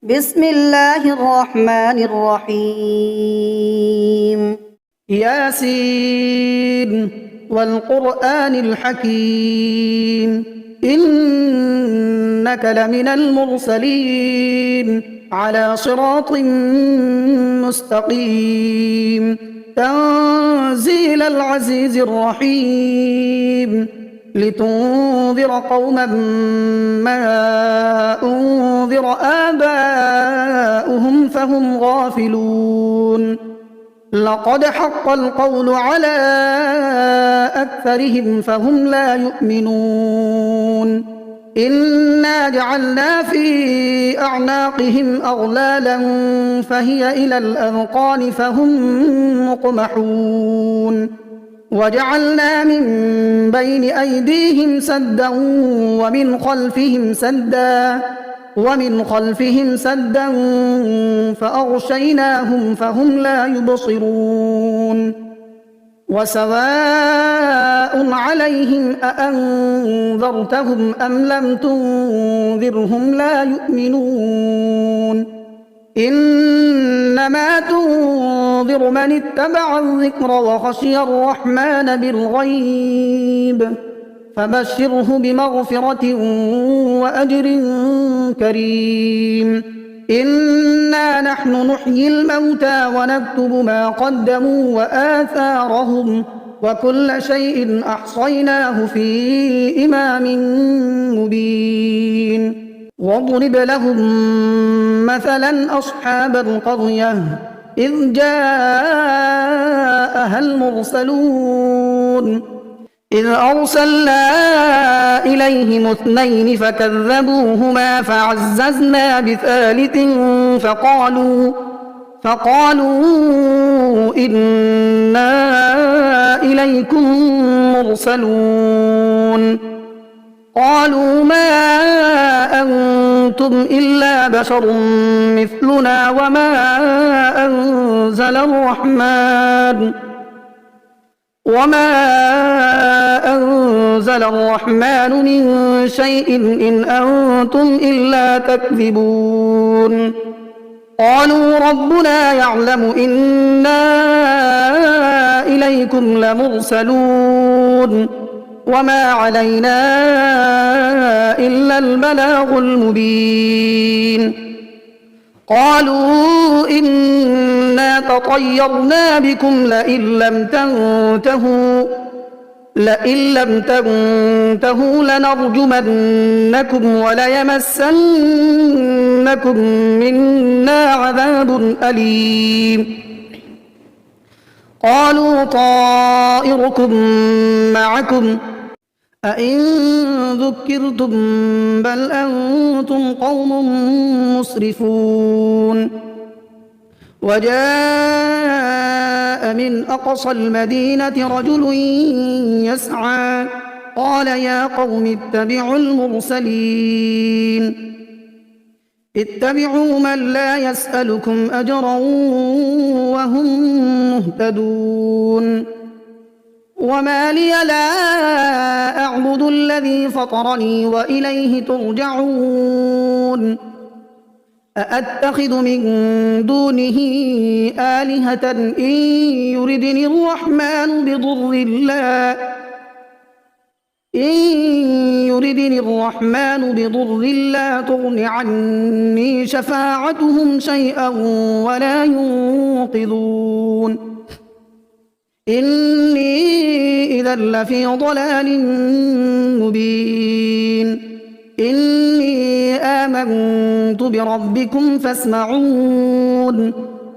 بسم الله الرحمن الرحيم. ياسين والقرآن الحكيم إنك لمن المرسلين على صراط مستقيم تنزيل العزيز الرحيم لتنذر قوما ما أنذر آباؤهم فهم غافلون لقد حق القول على أكثرهم فهم لا يؤمنون إنا جعلنا في أعناقهم أغلالا فهي إلى الأذقان فهم مقمحون وجعلنا من بين أيديهم سدا ومن خلفهم سدا فأغشيناهم فهم لا يبصرون وسواء عليهم أأنذرتهم أم لم تنذرهم لا يؤمنون إنما تنذر من اتبع الذكر وخشي الرحمن بالغيب فبشره بمغفرة وأجر كريم إنا نحن نحيي الموتى ونكتب ما قدموا وآثارهم وكل شيء أحصيناه في إمام مبين واضرب لهم مثلا أصحاب القرية إذ جاءها المرسلون إذ أرسلنا إليهم اثنين فكذبوهما فعززنا بثالث فقالوا إنا إليكم مرسلون قالوا ما أنتم إلا بشر مثلنا وما أنزل الرحمن من شيء إن أنتم إلا تكذبون قالوا ربنا يعلم إنا إليكم لمرسلون وما علينا إلا البلاغ المبين قالوا إنا تطيرنا بكم لئن لم تنتهوا لنرجمنكم وليمسنكم منا عذاب أليم قالوا طائركم معكم أئن ذكرتم بل أنتم قوم مسرفون وجاء من أقصى المدينة رجل يسعى قال يا قوم اتبعوا المرسلين اتبعوا من لا يسألكم أجرا وهم مهتدون وما لي لا أعبد الذي فطرني وإليه ترجعون أأتخذ من دونه آلهة إن يردني الرحمن بضر لا تغن عني شفاعتهم شيئا ولا ينقذون إني إذا لفي ضلال مبين إني آمنت بربكم فاسمعون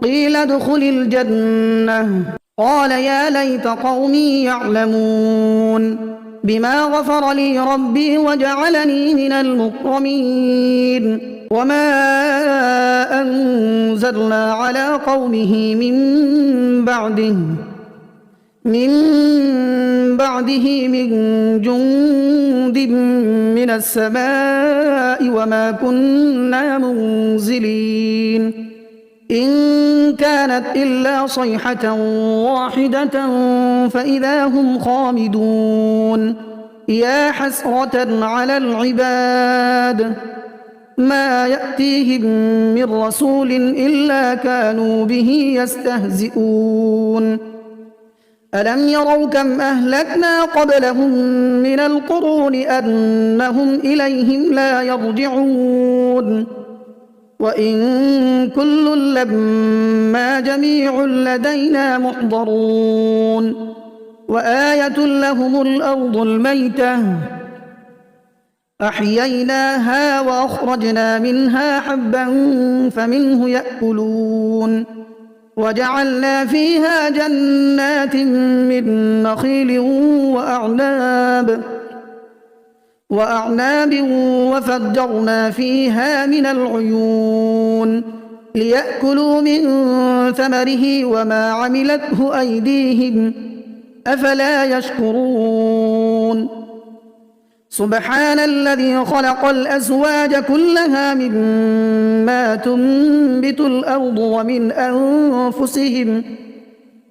قيل ادخل الجنة قال يا ليت قومي يعلمون بما غفر لي ربي وجعلني من المكرمين وما أنزلنا على قومه من بعده من جند من السماء وما كنا منزلين إن كانت إلا صيحة واحدة فإذا هم خامدون يا حسرة على العباد ما يأتيهم من رسول إلا كانوا به يستهزئون ألم يروا كم أهلكنا قبلهم من القرون أنهم إليهم لا يرجعون وإن كل لما جميع لدينا محضرون وآية لهم الأرض الميتة أحييناها وأخرجنا منها حبا فمنه يأكلون وجعلنا فيها جنات من نخيل وأعناب وفجرنا فيها من العيون ليأكلوا من ثمره وما عملته أيديهم أفلا يشكرون سبحان الذي خلق الأزواج كلها مما تنبت الأرض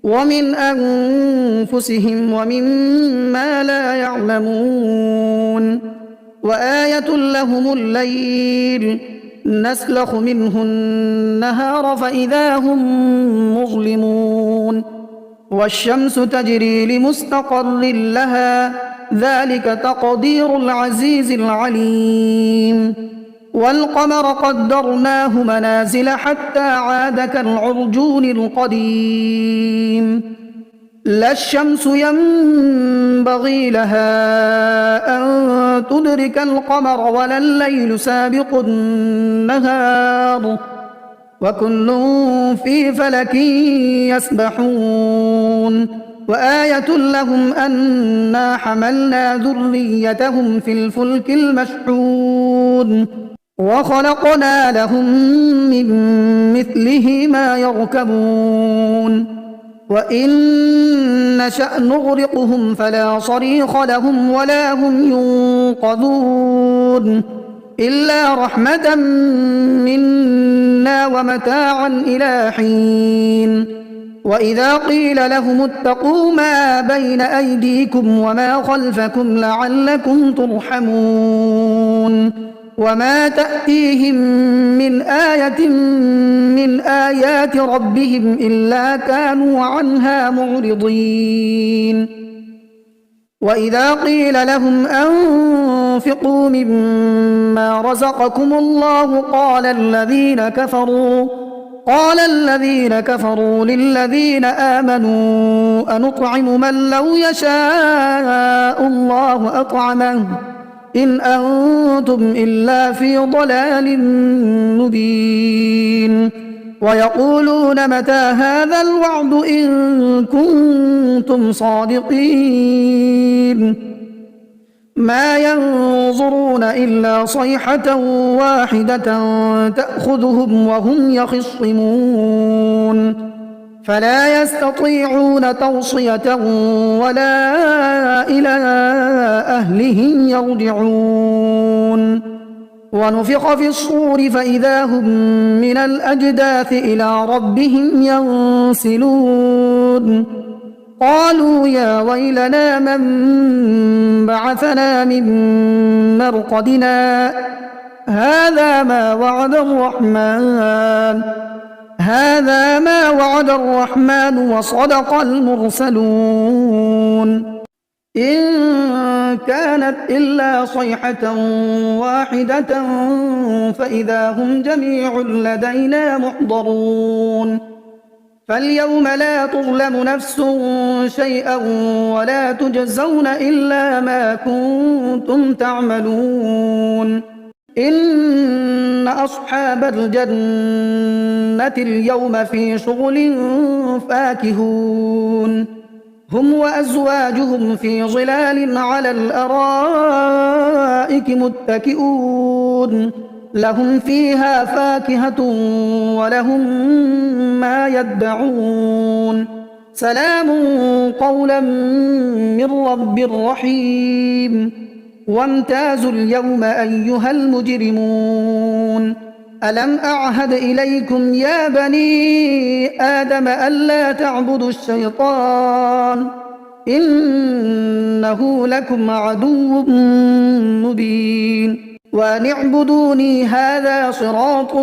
ومن أنفسهم ومما لا يعلمون وآية لهم الليل نسلخ منه النهار فإذا هم مظلمون والشمس تجري لمستقر لها ذلك تقدير العزيز العليم والقمر قدرناه منازل حتى عاد كالعرجون القديم لا الشمس ينبغي لها أن تدرك القمر ولا الليل سابق النهار وكل في فلك يسبحون وآية لهم أنا حملنا ذريتهم في الفلك المشحون وخلقنا لهم من مثله ما يركبون وإن نشأ نغرقهم فلا صريخ لهم ولا هم ينقذون إلا رحمة منا ومتاعا إلى حين وإذا قيل لهم اتقوا ما بين أيديكم وما خلفكم لعلكم ترحمون وما تأتيهم من آية من آيات ربهم إلا كانوا عنها معرضين وإذا قيل لهم أنفقوا مما رزقكم الله قال الذين كفروا للذين آمنوا أنطعم من لو يشاء الله أطعمه إن أنتم إلا في ضلال مبين ويقولون متى هذا الوعد إن كنتم صادقين ما ينظرون إلا صيحة واحدة تأخذهم وهم يخصمون فلا يستطيعون توصية ولا إلى أهلهم يرجعون ونفخ في الصور فإذا هم من الأجداث إلى ربهم ينسلون قالوا يا ويلنا من بعثنا من مرقدنا هذا ما وعد الرحمن وصدق المرسلون إن كانت إلا صيحة واحدة فإذا هم جميع لدينا محضرون فاليوم لا تظلم نفس شيئا ولا تجزون إلا ما كنتم تعملون إن أصحاب الجنة اليوم في شغل فاكهون هم وأزواجهم في ظلال على الأرائك متكئون لهم فيها فاكهة ولهم ما يدعون سلام قولا من رب رحيم وامتازوا اليوم أيها المجرمون ألم أعهد إليكم يا بني آدم ألا تعبدوا الشيطان إنه لكم عدو مبين وأن اعبدوني هذا صراط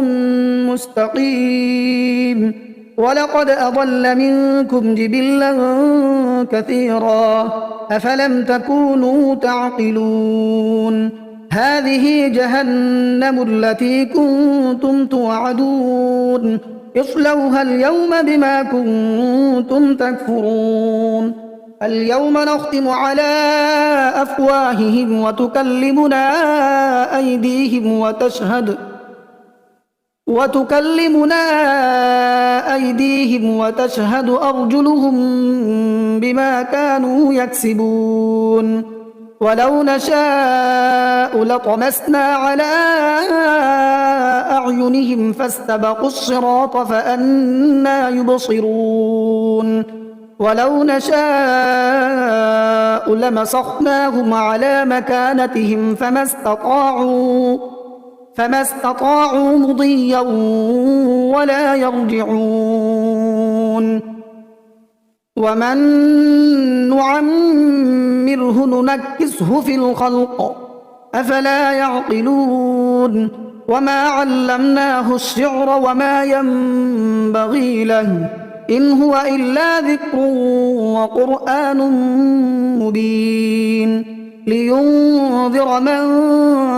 مستقيم ولقد أضل منكم جبلا كثيرا أفلم تكونوا تعقلون هذه جهنم التي كنتم توعدون اصلوها اليوم بما كنتم تكفرون اليوم نختم على أفواههم وتكلمنا أيديهم وتشهد أرجلهم بما كانوا يكسبون ولو نشاء لطمسنا على أعينهم فاستبقوا الصراط فأنى يبصرون ولو نشاء لمسخناهم على مكانتهم فما استطاعوا مضيا ولا يرجعون ومن نعمره ننكسه في الخلق أفلا يعقلون وما علمناه الشعر وما ينبغي له إن هو إلا ذكر وقرآن مبين لينذر من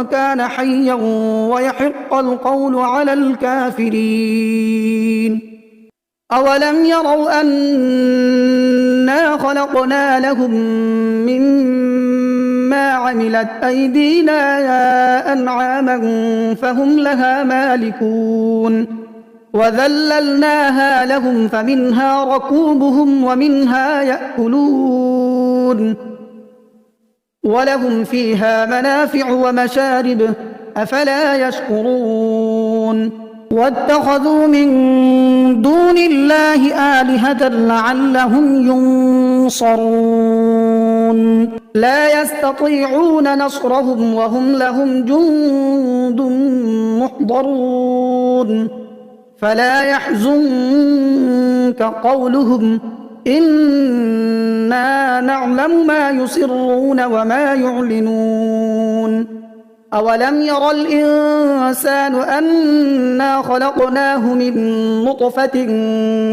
كان حيا ويحق القول على الكافرين أولم يروا أنا خلقنا لهم مما عملت أيدينا أنعاما فهم لها مالكون وذللناها لهم فمنها ركوبهم ومنها يأكلون ولهم فيها منافع ومشارب أفلا يشكرون واتخذوا من دون الله آلهة لعلهم ينصرون لا يستطيعون نصرهم وهم لهم جند محضرون فلا يحزنك قولهم إنا نعلم ما يسرون وما يعلنون أولم ير الإنسان أنا خلقناه من نطفة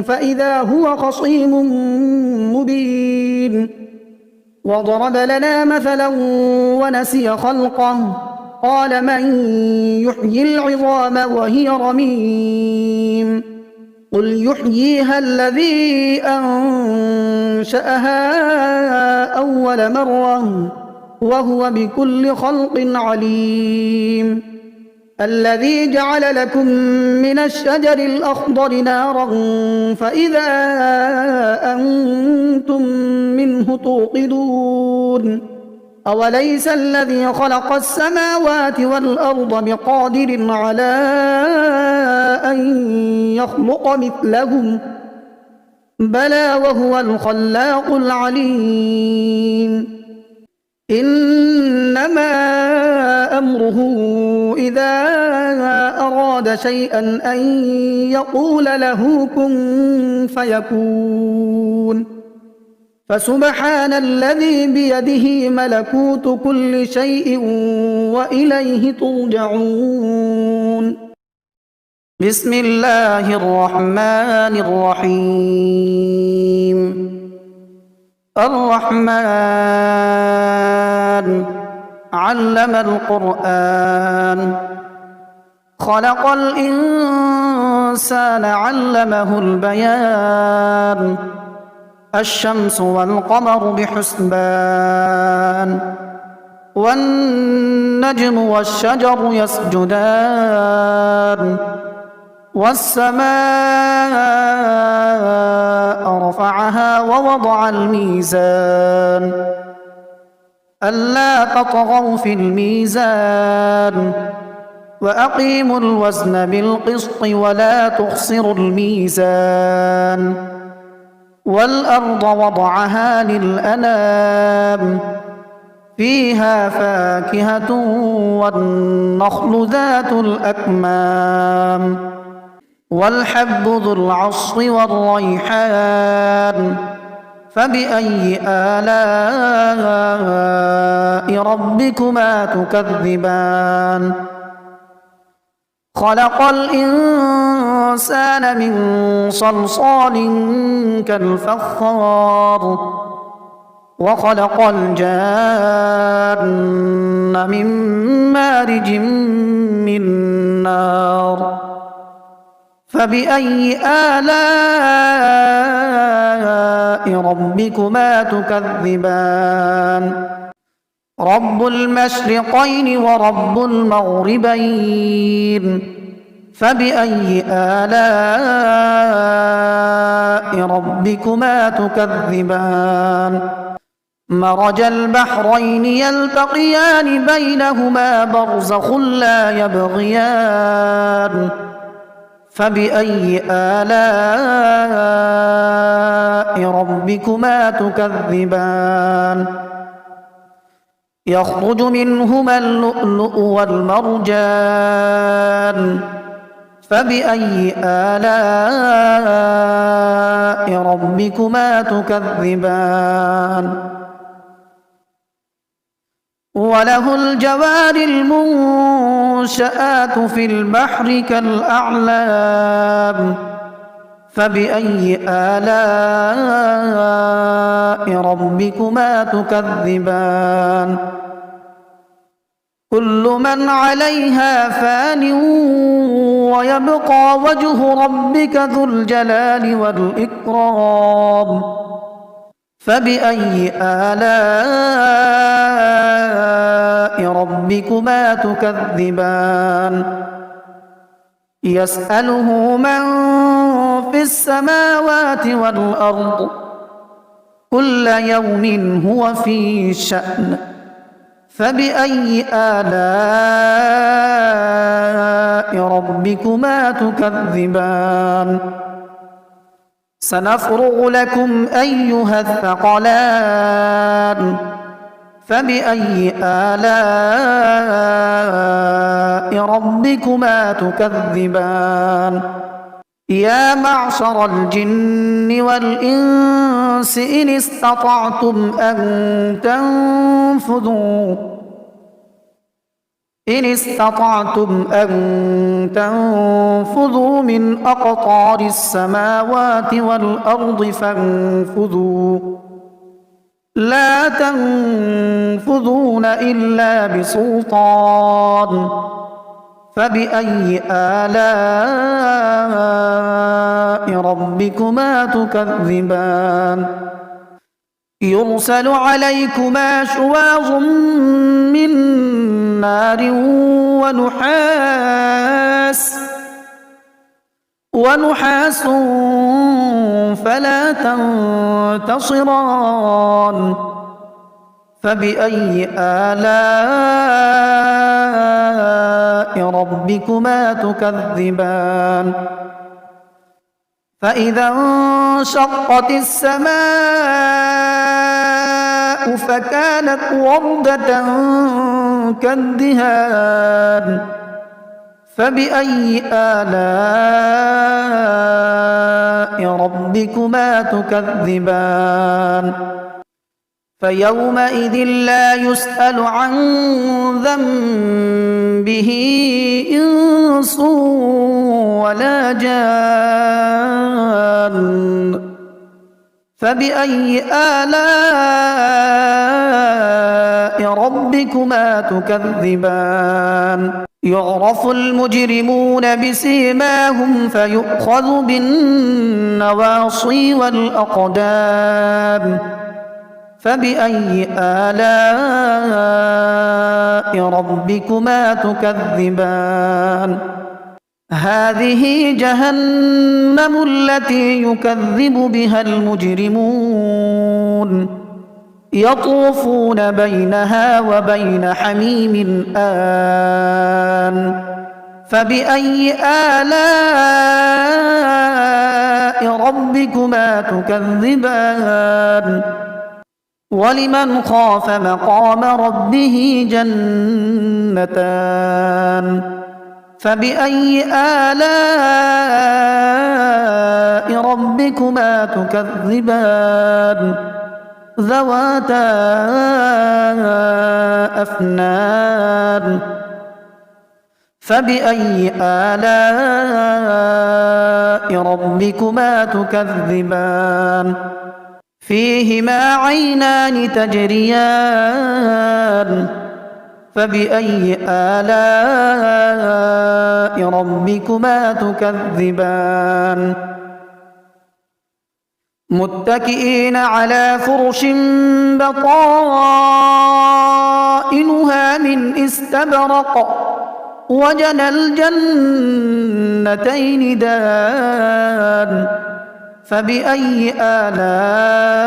فإذا هو خصيم مبين وضرب لنا مثلا ونسي خلقه قال من يحيي العظام وهي رميم قل يحييها الذي أنشأها أول مرة وهو بكل خلق عليم الذي جعل لكم من الشجر الأخضر نارا فإذا أنتم منه توقدون أوليس الذي خلق السماوات والأرض بقادر على أن يخلق مثلهم بلى وهو الخلاق العليم إنما أمره إذا أراد شيئا أن يقول له كن فيكون فسبحان الذي بيده ملكوت كل شيء وإليه ترجعون بسم الله الرحمن الرحيم الرحمن علم القرآن خلق الإنسان علمه البيان الشمس والقمر بحسبان والنجم والشجر يسجدان والسماء رفعها ووضع الميزان ألا تطغوا في الميزان وأقيموا الوزن بالقسط ولا تخسروا الميزان والأرض وضعها للأنام فيها فاكهة والنخل ذات الأكمام والحب ذو العصف والريحان فبأي آلاء ربكما تكذبان خلق الإنسان من صلصال كالفخار وخلق الجان من مارج من نار فبأي آلاء ربكما تكذبان رب المشرقين ورب المغربين فبأي آلاء ربكما تكذبان مرج البحرين يلتقيان بينهما برزخ لا يبغيان فبأي آلاء ربكما تكذبان يخرج منهما اللؤلؤ والمرجان فبأي آلاء ربكما تكذبان وله الجوار المنشآت في البحر كالأعلام فبأي آلاء ربكما تكذبان كل من عليها فان ويبقى وجه ربك ذو الجلال والإكرام فبأي آلاء ربكما تكذبان يسأله من في السماوات والأرض كل يوم هو في شأن فبأي آلاء ربكما تكذبان سنفرغ لكم أيها الثقلان فبأي آلاء ربكما تكذبان يا معشر الجن والإنس إن استطعتم أن تنفذوا من أقطار السماوات والأرض فانفذوا لا تنفذون إلا بسلطان فبأي آلاء ربكما تكذبان يرسل عليكما شواظ من نار ونحاس فلا تنتصران فبأي آلاء ربكما تكذبان فإذا انشقت السماء فكانت وردة كالدهان فبأي آلاء ربكما تكذبان فيومئذ لا يسأل عن ذنبه إنس ولا جان فبأي آلاء ربكما تكذبان يعرف المجرمون بسيماهم فيؤخذ بالنواصي والأقدام فبأي آلاء ربكما تكذبان هذه جهنم التي يكذب بها المجرمون يطوفون بينها وبين حميم آن فبأي آلاء ربكما تكذبان ولمن خاف مقام ربه جنتان فبأي آلاء ربكما ربكما تكذبان ذواتا أفنان فبأي آلاء ربكما تكذبان فيهما عينان تجريان فبأي آلاء ربكما تكذبان متكئين على فرش بطائنها من استبرق وجنى الجنتين دان فبأي آلاء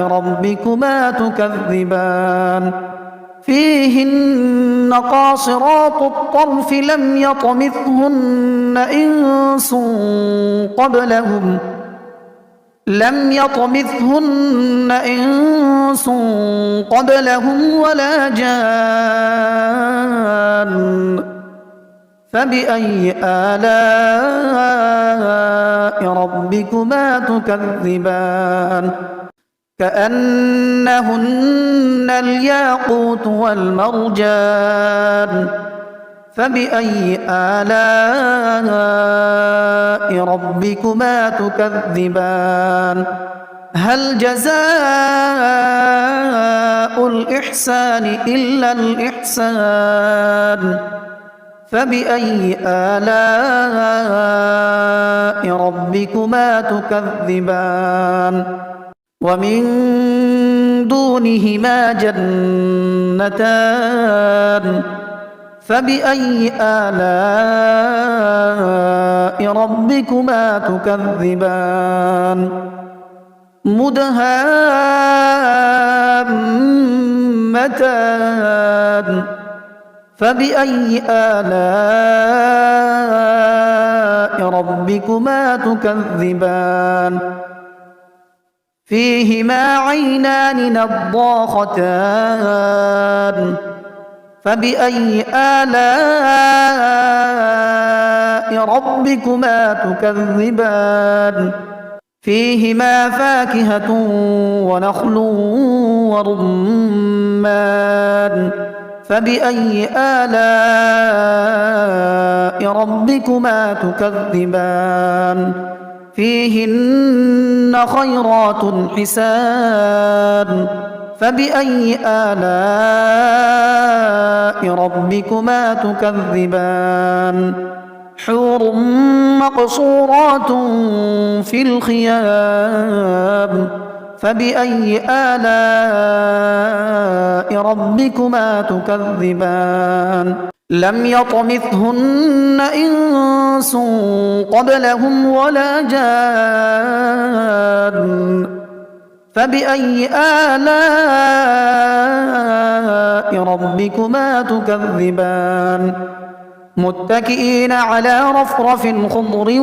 ربكما تكذبان فيهن قاصرات الطرف لم يطمثهن إنس قبلهم ولا جان فبأي آلاء ربكما تكذبان كأنهن الياقوت والمرجان فبأي آلاء ربكما تكذبان هل جزاء الإحسان إلا الإحسان فبأي آلاء ربكما تكذبان ومن دونهما جنتان فبأي آلاء ربكما تكذبان مدهامتان فبأي آلاء ربكما تكذبان فيهما عينان نضاختان فبأي آلاء ربكما تكذبان فيهما فاكهة ونخل ورمان فبأي آلاء ربكما تكذبان فيهن خيرات حسان فبأي آلاء ربكما تكذبان حور مقصورات في الخيام فبأي آلاء ربكما تكذبان لم يطمثهن إنس قبلهم ولا جان فبأي آلاء ربكما تكذبان متكئين على رفرف خضر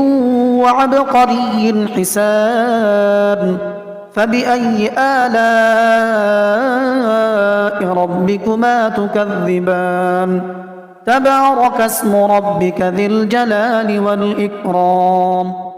وعبقري حسان فبأي آلاء ربكما تكذبان تبارك اسم ربك ذي الجلال والإكرام